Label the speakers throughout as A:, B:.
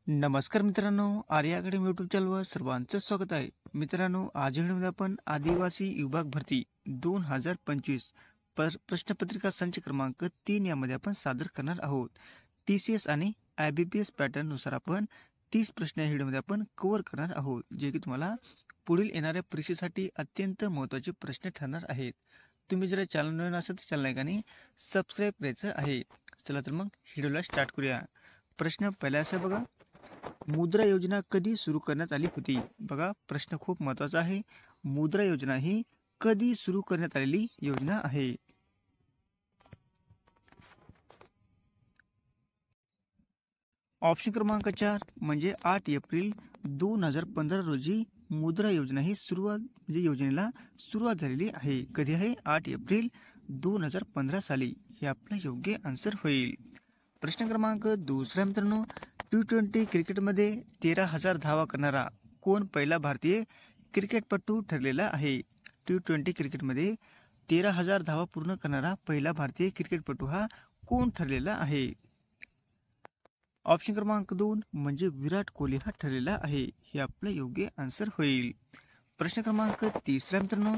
A: नमस्कार मित्रांनो, Arya academy YouTube चॅनलवर सर्वांचं स्वागत आहे. मित्रांनो, आज व्हिडिओमध्ये आपण आदिवासी विभाग भरती 2025 प्रश्नपत्रिका संच क्रमांक 3 यामध्ये आपण सादर करणार आहोत. TCS आणि IBPS पॅटर्न नुसार आपण 30 प्रश्न या व्हिडिओमध्ये आपण कव्हर करणार आहोत, जे की तुम्हाला पुढील येणाऱ्या परीक्षेसाठी अत्यंत महत्त्वाचे प्रश्न ठरणार आहेत. तुम्ही जर चॅनल नवीन असाल तर चॅनल लाईक सबस्क्राईब करायचं आहे. चला तर मग व्हिडिओला स्टार्ट करूया. प्रश्न पहिला असा बघा, मुद्रा योजना कधी सुरू करण्यात आली होती? बघा, प्रश्न खूप महत्त्वाचा आहे. मुद्रा योजना ही कधी सुरू करण्यात आलेली योजना आहे? ऑप्शन क्रमांक 4 म्हणजे 8 एप्रिल 2015 रोजी मुद्रा योजना ही योजनेला सुरुवात झालेली आहे. कधी आहे? 8 एप्रिल 2015 साली. हे आपलं योग्य आन्सर होईल. प्रश्न क्रमांक दुसरा मित्रांनो, T20 क्रिकेटमध्ये 13,000 धावा करणारा कोण पहिला भारतीय क्रिकेटपटू ठरलेला आहे? T20 क्रिकेटमध्ये 13,000 धावा पूर्ण करणारा पहिला भारतीय क्रिकेटपटू हा कोण ठरलेला आहे? ऑप्शन क्रमांक 2 म्हणजे विराट कोहली हा ठरलेला आहे. हे आपलं योग्य आन्सर होईल. प्रश्न क्रमांक तिसरा मित्रांनो,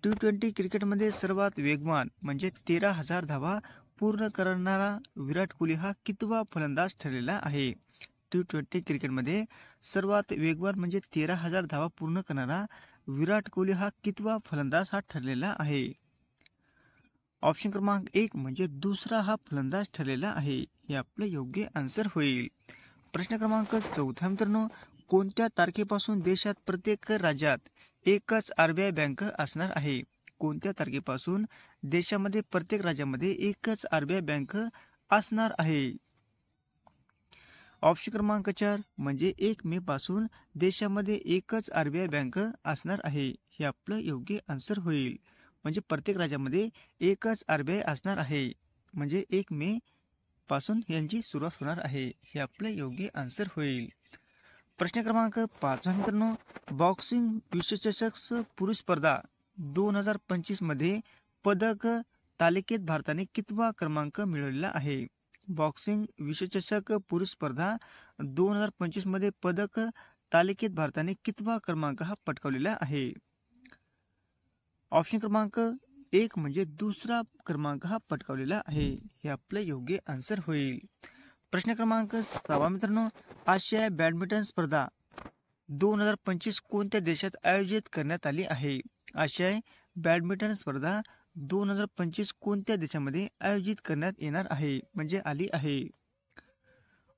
A: T20 क्रिकेटमध्ये सर्वात वेगवान म्हणजे 13,000 धावा पूर्ण करणारा विराट कोहली हा कितवा फलंदाज ठरलेला आहे? T20 क्रिकेटमध्ये सर्वात वेगवान म्हणजे 13,000 धावा पूर्ण करणारा विराट कोहली हा कितवा फलंदाज हा ठरलेला आहे? ऑप्शन क्रमांक 1 म्हणजे दुसरा हा फलंदाज ठरलेला आहे. हे आपलं योग्य आन्सर होईल. प्रश्न क्रमांक चौथा मित्रांनो, कोणत्या तारखेपासून देशात प्रत्येक राज्यात एकच RBI बँक असणार आहे? कोणत्या तारखेपासून देशामध्ये प्रत्येक राज्यामध्ये एकच RBI बँक असणार आहे? ऑप्शन क्रमांक 4 म्हणजे 1 मे पासून देशामध्ये एकच RBI बँक असणार आहे. हे आपलं योग्य आन्सर होईल. म्हणजे प्रत्येक राज्यामध्ये एकच RBI असणार आहे. म्हणजे 1 मे पासून यांची सुरुवात होणार आहे. हे आपलं योग्य आन्सर होईल. प्रश्न क्रमांक 5 मित्रांनो, बॉक्सिंग विश्वचषक पुरुष स्पर्धा 2025 मध्ये पदक तालिकेत भारताने कितवा क्रमांक मिळवलेला आहे? बॉक्सिंग विश्वचषक पुरुष स्पर्धा 2025 मध्ये पदक तालिकेत भारताने कितवा क्रमांक हा पटकावलेला आहे? ऑप्शन क्रमांक 1 म्हणजे दुसरा क्रमांक हा पटकावलेला आहे. हे आपलं योग्य आन्सर होईल. प्रश्न क्रमांक 6 मित्रांनो, आशिया बॅडमिंटन स्पर्धा 2025 कोणत्या देशात आयोजित करण्यात आली आहे? आशिया बॅडमिंटन स्पर्धा 2025 कोणत्या देशामध्ये आयोजित करण्यात येणार आहे म्हणजे आली आहे?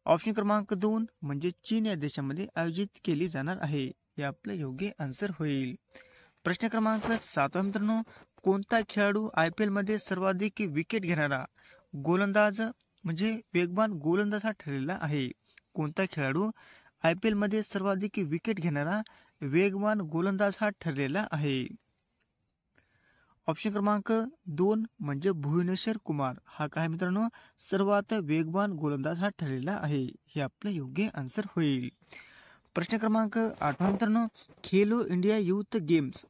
A: ऑप्शन क्रमांक 2 म्हणजे चीन या देशामध्ये आयोजित केली जाणार आहे. हे आपलं योग्य आन्सर होईल. प्रश्न क्रमांक 7 मित्रांनो, कोणता खेळाडू IPL मध्ये सर्वाधिक विकेट घेणारा गोलंदाज म्हणजे वेगवान गोलंदाज हा ठरलेला आहे? कोणता खेळाडू IPL मध्ये सर्वाधिक विकेट घेणारा वेगवान गोलंदाज हा ठरलेला आहे? ऑप्शन क्रमांक 2 म्हणजे भुवनेश्वर कुमार हा काय मित्रांनो सर्वात वेगवान गोलंदाज हा ठरलेला आहे. हे आपलं योग्य आन्सर होईल. प्रश्न क्रमांक 8 मित्रांनो, खेलो इंडिया युथ गेम्स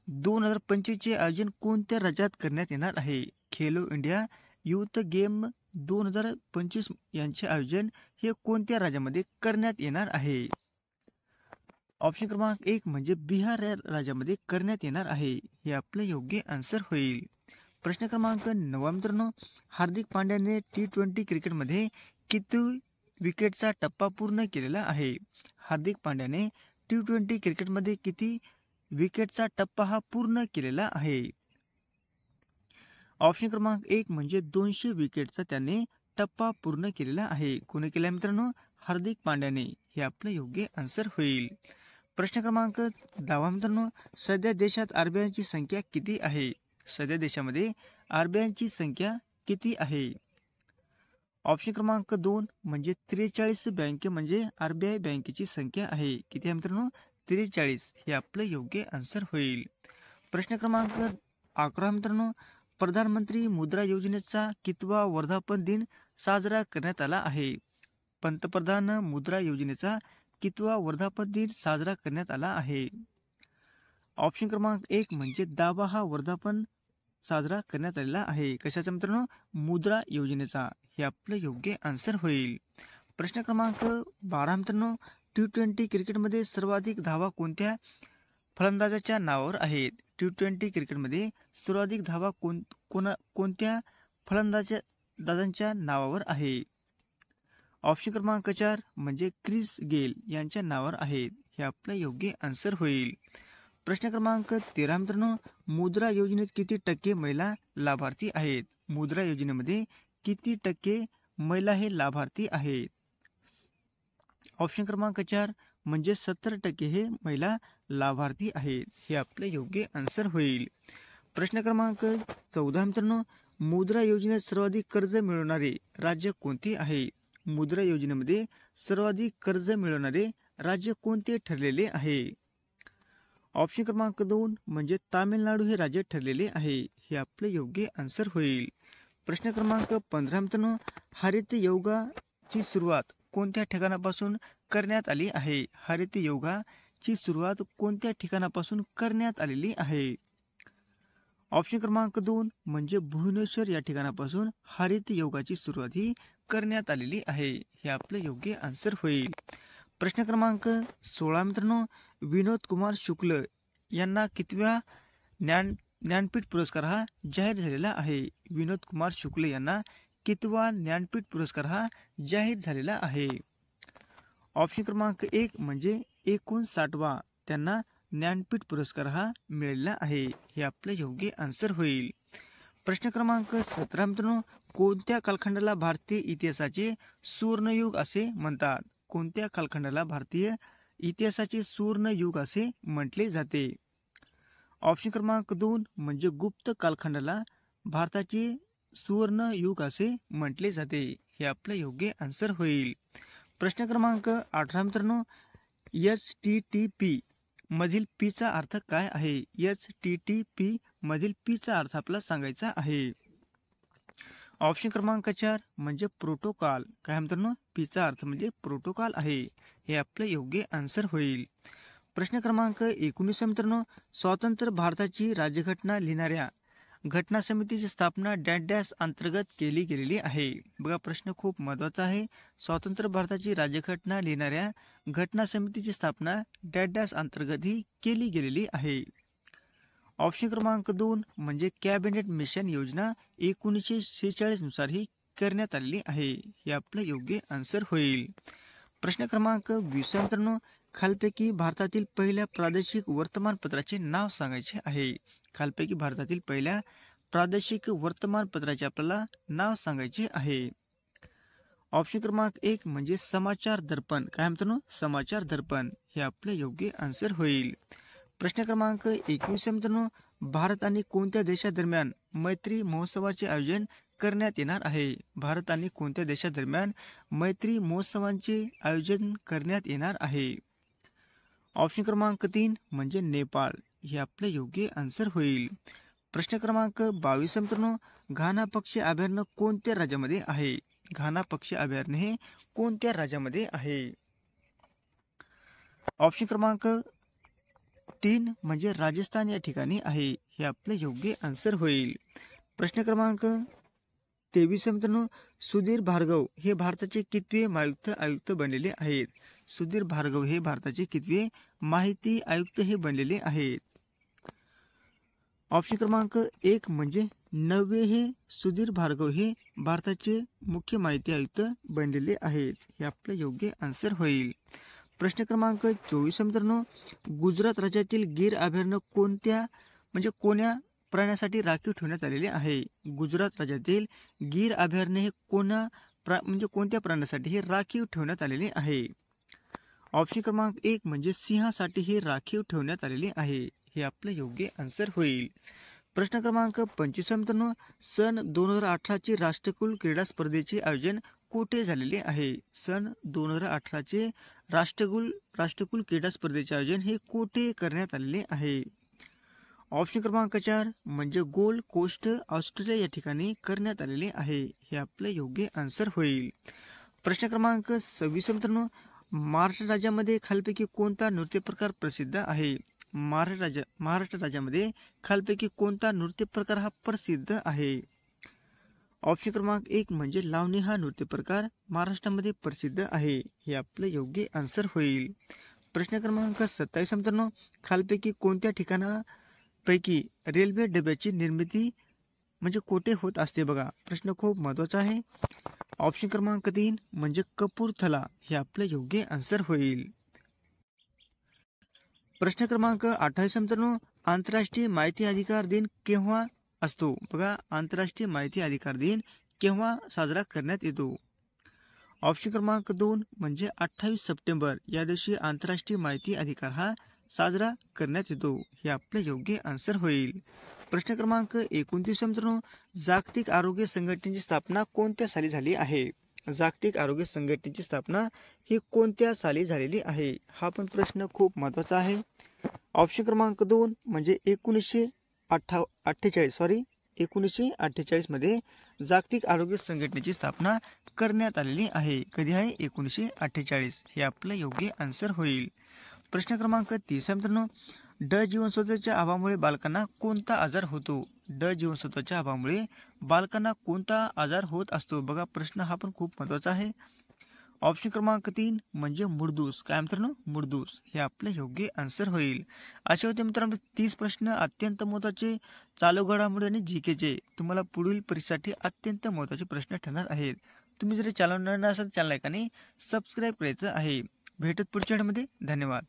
A: 2025 चे आयोजन कोणत्या राज्यात करण्यात येणार आहे? खेलो इंडिया युथ गेम 2025 यांचे आयोजन हे कोणत्या राज्यामध्ये करण्यात येणार आहे? ऑप्शन क्रमांक 1 म्हणजे बिहार या राज्यामध्ये करण्यात येणार आहे. हे आपलं योग्य आन्सर होईल. प्रश्न क्रमांक 9 मित्रांनो, हार्दिक पांड्याने T20 क्रिकेटमध्ये किती विकेटचा टप्पा पूर्ण केलेला आहे? हार्दिक पांड्याने T20 क्रिकेटमध्ये किती विकेटचा टप्पा हा पूर्ण केलेला आहे? ऑप्शन क्रमांक 1 म्हणजे 200 विकेटचा त्याने टप्पा पूर्ण केलेला आहे. कोणी केला मित्रांनो? हार्दिक पांड्याने. हे आपलं योग्य आन्सर होईल. प्रश्न क्रमांक 10 मित्रांनो, सध्या देशात RBIची संख्या किती आहे? सध्या देशामध्ये RBIची संख्या किती आहे? ऑप्शन क्रमांक 2 म्हणजे 43 बँके म्हणजे RBI बँकेची संख्या आहे. किती आहे मित्रांनो? 43. हे आपलं योग्य आन्सर होईल. प्रश्न क्रमांक 11 मित्रांनो, प्रधानमंत्री मुद्रा योजनेचा कितवा वर्धापन दिन साजरा करण्यात आला आहे? पंतप्रधान मुद्रा योजनेचा कितवा वर्धापन दिन साजरा करण्यात आला आहे? ऑप्शन क्रमांक 1 म्हणजे 10वा हा वर्धापन साजरा करण्यात आलेला आहे. कशाचा मित्रांनो? मुद्रा योजनेचा. हे आपलं योग्य आन्सर होईल. प्रश्न क्रमांक 12 मित्रांनो, T20 क्रिकेटमध्ये सर्वाधिक धावा कोणत्या फलंदाजाच्या नावावर आहेत? T20 क्रिकेटमध्ये सर्वाधिक धावा कोणत्या फलंदाजांच्या नावावर आहे? ऑप्शन क्रमांक 4 म्हणजे क्रिस गेल यांच्या नावावर आहेत. हे आपलं योग्य आन्सर होईल. प्रश्न क्रमांक 13 मित्रांनो, मुद्रा योजनेत किती टक्के महिला लाभार्थी आहेत? मुद्रा योजनेमध्ये किती टक्के महिला हे लाभार्थी आहेत? ऑप्शन क्रमांक 4 म्हणजे 70% हे महिला लाभार्थी आहेत. हे आपले योग्य आन्सर होईल. प्रश्न क्रमांक 14 मित्रांनो, मुद्रा योजनेत सर्वाधिक कर्ज मिळवणारे राज्य कोणते आहे? मुद्रा योजनेमध्ये सर्वाधिक कर्ज मिळवणारे राज्य कोणते ठरलेले आहे? ऑप्शन क्रमांक 2 म्हणजे तामिळनाडू हे राज्य ठरलेले आहे. हे आपले योग्य आन्सर होईल. प्रश्न क्रमांक 15 मित्रांनो, हरित योगाची सुरुवात कोणत्या ठिकाणापासून करण्यात आली आहे? हरित योगाची सुरुवात कोणत्या ठिकाणापासून करण्यात आलेली आहे? ऑप्शन क्रमांक 2 म्हणजे भुवनेश्वर या ठिकाणापासून हरित योगाची सुरुवात ही करण्यात आलेली आहे. हे आपलं योग्य आन्सर होईल. प्रश्न क्रमांक 16 मित्रांनो, विनोद कुमार शुक्ल यांना कितव्या ज्ञानपीठ पुरस्कार हा जाहीर झालेला आहे? विनोद कुमार शुक्ल यांना कितवा ज्ञानपीठ पुरस्कार हा जाहीर झालेला आहे? ऑप्शन क्रमांक 1 म्हणजे 59वा त्यांना ज्ञानपीठ पुरस्कार हा मिळालेला आहे. हे आपलं योग्य आन्सर होईल. प्रश्न क्रमांक 17 मित्रांनो, कोणत्या कालखंडाला भारतीय इतिहासाचे सुवर्णयुग असे म्हणतात? कोणत्या कालखंडाला भारतीय इतिहासाचे सुवर्णयुग असे म्हटले जाते? ऑप्शन क्रमांक 2 म्हणजे गुप्त कालखंडाला भारताचे सुवर्णयुग असे म्हटले जाते. हे आपलं योग्य आन्सर होईल. प्रश्न क्रमांक 18 मित्रांनो, HTTP मधील पी चा अर्थ काय आहे? HTTP मधील पी चा अर्थ आपल्याला सांगायचा आहे. ऑप्शन क्रमांक 4 म्हणजे प्रोटोकॉल. काय मित्रांनो, पी चा अर्थ म्हणजे प्रोटोकॉल आहे. हे आपलं योग्य आन्सर होईल. प्रश्न क्रमांक 19 मित्रांनो, स्वतंत्र भारताची राज्यघटना लिहिणाऱ्या घटना समितीची स्थापना डॅश डॅश अंतर्गत केली गेलेली आहे. बघा, प्रश्न खूप महत्वाचा आहे. स्वतंत्र भारताची राज्यघटना लिहिणाऱ्या घटना समितीची स्थापना डॅश डॅश अंतर्गत ही केली गेलेली आहे. ऑप्शन क्रमांक 2 म्हणजे कॅबिनेट मिशन योजना 1946 नुसार ही करण्यात आलेली आहे. हे आपलं योग्य आन्सर होईल. प्रश्न क्रमांक 20 मित्रांनो, खालपैकी भारतातील पहिल्या प्रादेशिक वर्तमानपत्राचे नाव सांगायचे आहे. खालपैकी भारतातील पहिल्या प्रादेशिक वर्तमानपत्राचे आपल्याला नाव सांगायचे आहे. ऑप्शन क्रमांक 1 म्हणजे समाचार दर्पण. काय मित्रांनो, समाचार दर्पण. हे आपले योग्य आन्सर होईल. प्रश्न क्रमांक 21 मित्रांनो, भारत आणि कोणत्या देशादरम्यान मैत्री महोत्सवाचे आयोजन करण्यात येणार आहे? भारत आणि कोणत्या देशादरम्यान मैत्री महोत्सवांचे आयोजन करण्यात येणार आहे? ऑप्शन क्रमांक 3 म्हणजे नेपाळ. हे आपले योग्य आन्सर होईल. प्रश्न क्रमांक 22 मित्रांनो, घाना पक्षी अभयारण्य कोणत्या राज्यामध्ये आहे? घाना पक्षी अभयारण्य हे कोणत्या राज्यामध्ये आहे? ऑप्शन क्रमांक 3 म्हणजे राजस्थान या ठिकाणी आहे. हे आपले योग्य आन्सर होईल. प्रश्न क्रमांक 23 मित्रांनो, सुधीर भार्गव हे भारताचे कितवे माहिती आयुक्त बनलेले आहेत? सुधीर भार्गव हे भारताचे कितवे माहिती आयुक्त हे बनलेले आहेत? ऑप्शन क्रमांक 1 म्हणजे 9वे हे सुधीर भार्गव हे भारताचे मुख्य माहिती आयुक्त बनलेले आहेत. हे आपलं योग्य आन्सर होईल. प्रश्न क्रमांक 24 मित्रांनो, गुजरात राज्यातील गीर अभयारण्य कोण्या प्राण्यासाठी राखीव ठेवण्यात आलेले आहे? गुजरात राज्यातील गीर अभयारण्य हे कोणत्या प्राण्यासाठी हे राखीव ठेवण्यात आलेले आहे? ऑप्शन क्रमांक 1 म्हणजे सिंहासाठी हे राखीव ठेवण्यात आलेले आहे. हे आपलं योग्य आन्सर होईल. प्रश्न क्रमांक 25 मित्रांनो, सन 2018 चे राष्ट्रकुल क्रीडा स्पर्धेचे आयोजन कोठे झालेले आहे? सन 2018 चे राष्ट्रकुल क्रीडा स्पर्धेचे आयोजन हे कोठे करण्यात आलेले आहे? ऑप्शन क्रमांक 4 म्हणजे गोल्ड कोस्ट ऑस्ट्रेलिया या ठिकाणी करण्यात आलेले आहे. हे आपले योग्य आन्सर होईल. प्रश्न क्रमांक 26 मित्रांनो, महाराष्ट्र राज्यामध्ये खालपैकी कोणता नृत्य प्रकार प्रसिद्ध आहे? महाराष्ट्र राज्यामध्ये खालपैकी कोणता नृत्य प्रकार हा प्रसिद्ध आहे? ऑप्शन क्रमांक 1 म्हणजे लावणी हा नृत्य प्रकार महाराष्ट्रामध्ये प्रसिद्ध आहे. हे आपलं योग्य आन्सर होईल. प्रश्न क्रमांक 27 मित्रांनो, खालपैकी कोणत्या ठिकाणापैकी रेल्वे डब्याची निर्मिती म्हणजे कोठे होत असते बघा. प्रश्न खूप महत्वाचा आहे. ऑप्शन क्रमांक 3 म्हणजे कपूरथला. हे आपलं योग्य आन्सर होईल. प्रश्न क्रमांक 28 मित्रांनो, आंतरराष्ट्रीय माहिती अधिकार दिन केव्हा असतो बघा. आंतरराष्ट्रीय माहिती अधिकार दिन केव्हा साजरा करण्यात येतो. ऑप्शन क्रमांक 2 म्हणजे 28 सप्टेंबर या दिवशी आंतरराष्ट्रीय माहिती अधिकार हा साजरा करण्यात येतो. हे आपलं योग्य आन्सर होईल. प्रश्न क्रमांक 29 मित्रांनो, जागतिक आरोग्य संघटनेची स्थापना कोणत्या साली झाली आहे. जागतिक आरोग्य संघटनेची स्थापना ही कोणत्या साली झालेली आहे. हा पण प्रश्न खूप महत्वाचा आहे. ऑप्शन क्रमांक 2 म्हणजे 1948 मध्ये जागतिक आरोग्य संघटनेची स्थापना करण्यात आलेली आहे. कधी आहे? 1948. हे आपलं योग्य आन्सर होईल. प्रश्न क्रमांक 30 मित्रांनो, ड जीवनसत्वाच्या अभावामुळे बालकांना कोणता आजार होतो. ड जीवनसत्वाच्या अभावामुळे बालकांना कोणता आजार होत असतो बघा. प्रश्न हा पण खूप महत्वाचा आहे. ऑप्शन क्रमांक 3 म्हणजे मुडदूस. काय मित्रांनो? मुडदूस. हे आपलं योग्य आन्सर होईल. असे होते मित्रांनो 30 प्रश्न अत्यंत महत्वाचे, चालू घडामोडी आणि जीकेचे. तुम्हाला पुढील परीक्षेसाठी अत्यंत महत्वाचे प्रश्न ठरणार आहेत. तुम्ही जर चॅनल नवीन असाल चॅनल आणि सबस्क्राईब करायचं आहे. भेटत पुढच्या व्हिडिओमध्ये. धन्यवाद.